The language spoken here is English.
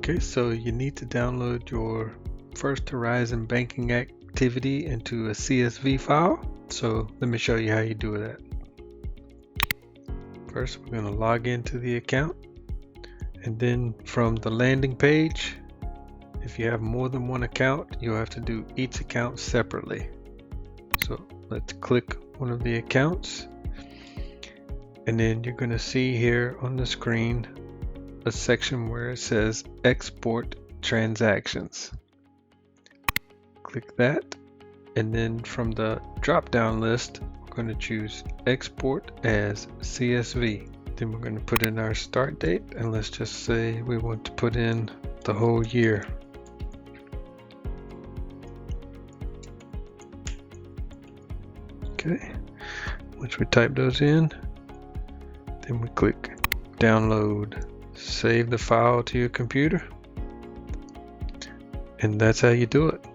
Okay, so you need to download your First Horizon banking activity into a CSV file. So let me show you how you do that. First, we're going to log into the account, and then from the landing page, if you have more than one account, you'll have to do each account separately. So let's click one of the accounts, and then you're going to see here on the screen a section where it says export transactions. Click that, and then from the drop down list, we're going to choose export as CSV. Then we're going to put in our start date, and let's just say we want to put in the whole year. Okay, once we type those in, then we click download. Save the file to your computer, and that's how you do it.